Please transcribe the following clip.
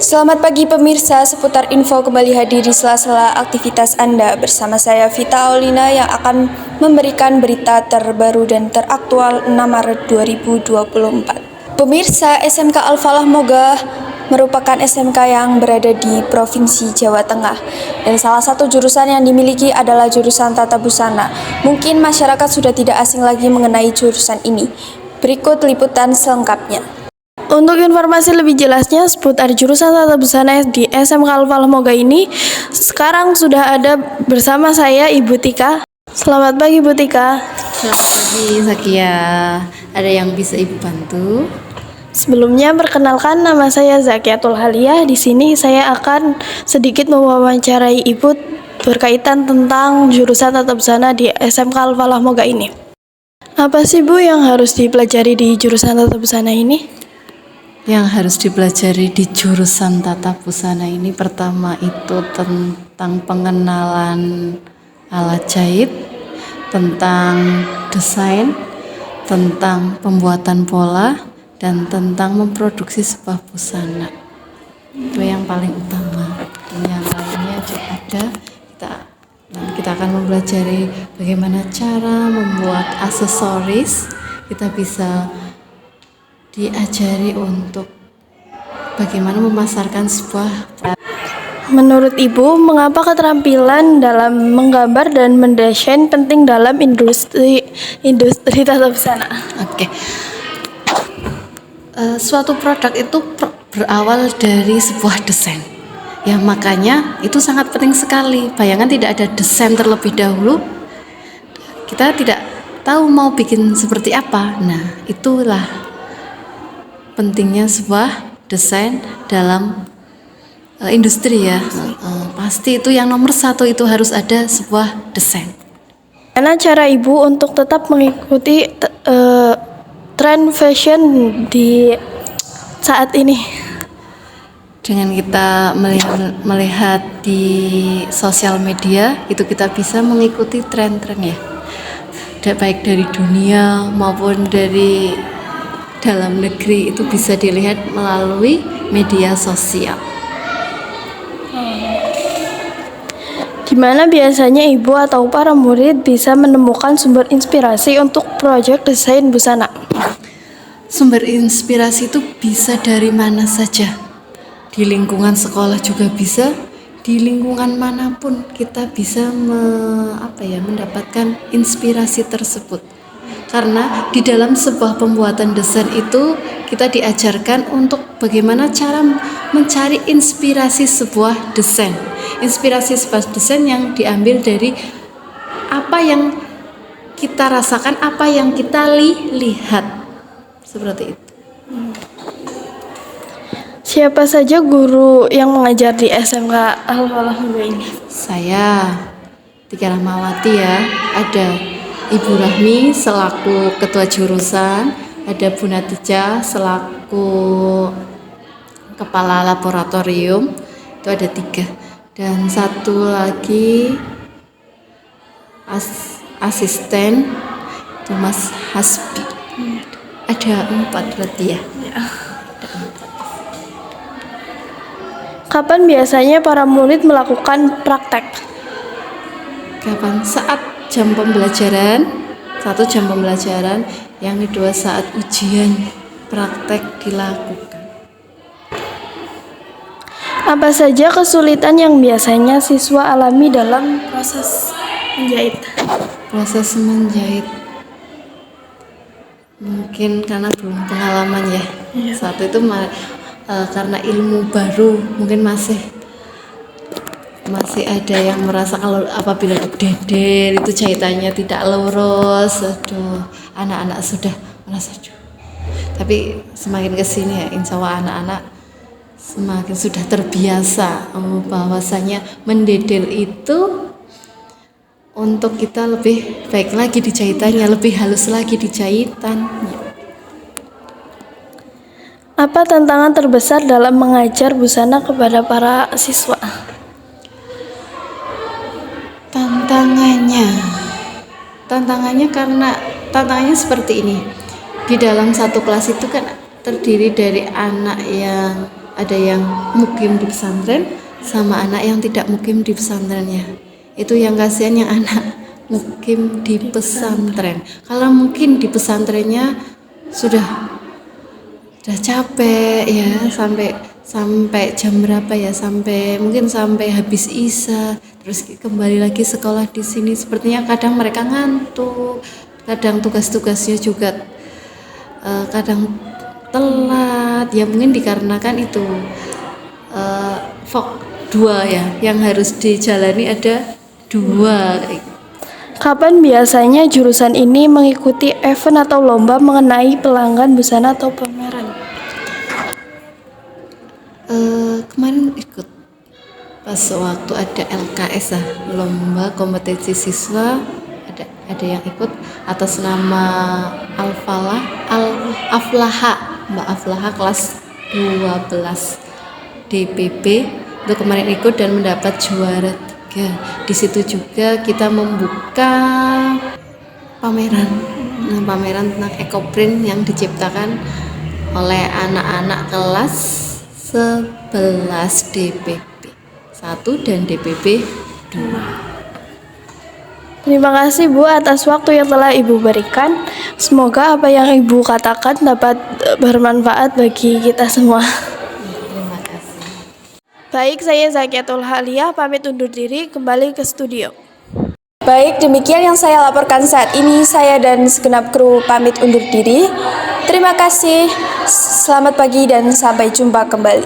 Selamat pagi pemirsa, seputar info kembali hadir di sela-sela aktivitas Anda bersama saya Vita Aulina yang akan memberikan berita terbaru dan teraktual 6 Maret 2024. Pemirsa, SMK Al-Falah Moga merupakan SMK yang berada di Provinsi Jawa Tengah dan salah satu jurusan yang dimiliki adalah jurusan Tata Busana. Mungkin masyarakat sudah tidak asing lagi mengenai jurusan ini. Berikut liputan selengkapnya. Untuk informasi lebih jelasnya seputar jurusan Tata Busana di SMK Al-Falah Moga ini, sekarang sudah ada bersama saya Ibu Tika. Selamat pagi Bu Tika. Selamat pagi Zakia. Ada yang bisa Ibu bantu? Sebelumnya perkenalkan, nama saya Zakiatul Halia. Di sini saya akan sedikit mewawancarai Ibu berkaitan tentang jurusan Tata Busana di SMK Al-Falah Moga ini. Apa sih Bu yang harus dipelajari di jurusan Tata Busana ini? Yang harus dipelajari di jurusan Tata Busana ini pertama itu tentang pengenalan alat jahit, tentang desain, tentang pembuatan pola, dan tentang memproduksi sebuah busana. Itu yang paling utama. Yang lainnya juga ada, kita akan mempelajari bagaimana cara membuat aksesoris. Kita bisa diajari untuk bagaimana memasarkan sebuah. Menurut Ibu, mengapa keterampilan dalam menggambar dan mendesain penting dalam industri tata busana? Oke. Suatu produk itu berawal dari sebuah desain. Ya, makanya itu sangat penting sekali. Bayangkan tidak ada desain terlebih dahulu, kita tidak tahu mau bikin seperti apa. Nah, itulah pentingnya sebuah desain dalam industri ya. Pasti itu yang nomor satu, itu harus ada sebuah desain. Bagaimana cara Ibu untuk tetap mengikuti tren fashion di saat ini? Dengan kita melihat di sosial media, itu kita bisa mengikuti tren-tren ya, baik dari dunia maupun dari dalam negeri, itu bisa dilihat melalui media sosial. Di mana biasanya Ibu atau para murid bisa menemukan sumber inspirasi untuk proyek desain busana? Sumber inspirasi itu bisa dari mana saja. Di lingkungan sekolah juga bisa, di lingkungan manapun kita bisa mendapatkan inspirasi tersebut. Karena di dalam sebuah pembuatan desain itu kita diajarkan untuk bagaimana cara mencari inspirasi sebuah desain. Inspirasi sebuah desain yang diambil dari apa yang kita rasakan, apa yang kita lihat. Seperti itu. Siapa saja guru yang mengajar di SMK Al-Falah Moga ini? Saya Tika Rahmawati ya, ada Ibu Rahmi selaku ketua jurusan, ada Bu Natijah selaku kepala laboratorium, itu ada 3, dan satu lagi asisten itu Mas Hasbi. Ada 4 berarti ya. Kapan biasanya para murid melakukan praktek? Kapan? Saat jam pembelajaran, 1 jam pembelajaran, yang kedua saat ujian praktek dilakukan. Apa saja kesulitan yang biasanya siswa alami dalam proses menjahit? Proses menjahit mungkin karena belum pengalaman ya. Saat itu karena ilmu baru, mungkin masih ada yang merasa kalau apabila deder itu jahitannya tidak lurus. Aduh, anak-anak sudah merasa tapi semakin kesini ya, insya Allah anak-anak semakin sudah terbiasa bahwasanya mendedel itu untuk kita lebih baik lagi di jahitannya, lebih halus lagi di jahitan. Apa tantangan terbesar dalam mengajar busana kepada para siswa? Tantangannya seperti ini. Di dalam satu kelas itu kan terdiri dari anak yang ada yang mukim di pesantren sama anak yang tidak mukim di pesantrennya. Itu yang kasihan yang anak mukim di pesantren. Kalau mungkin di pesantrennya sudah capek ya, sampai jam berapa ya, mungkin sampai habis isya, terus kembali lagi sekolah di sini. Sepertinya kadang mereka ngantuk, kadang tugas-tugasnya juga kadang telat ya, mungkin dikarenakan itu Vok 2 ya yang harus dijalani, ada 2. Kapan biasanya jurusan ini mengikuti event atau lomba mengenai pelanggan busana atau pameran? Kemarin ikut pas waktu ada LKS lah, lomba kompetisi siswa, ada yang ikut atas nama Aflaha, Mbak Aflaha kelas 12 DPP. Itu kemarin ikut dan mendapat juara 3. Di situ juga kita membuka pameran. Nah, pameran tentang ekoprint yang diciptakan oleh anak-anak kelas 11 DPP 1 dan DPP 2. Terima kasih Bu atas waktu yang telah Ibu berikan. Semoga apa yang Ibu katakan dapat bermanfaat bagi kita semua. Terima kasih. Baik, saya Zakiatul Haliyah pamit undur diri kembali ke studio. Baik, demikian yang saya laporkan saat ini. Saya dan segenap kru pamit undur diri. Terima kasih, selamat pagi dan sampai jumpa kembali.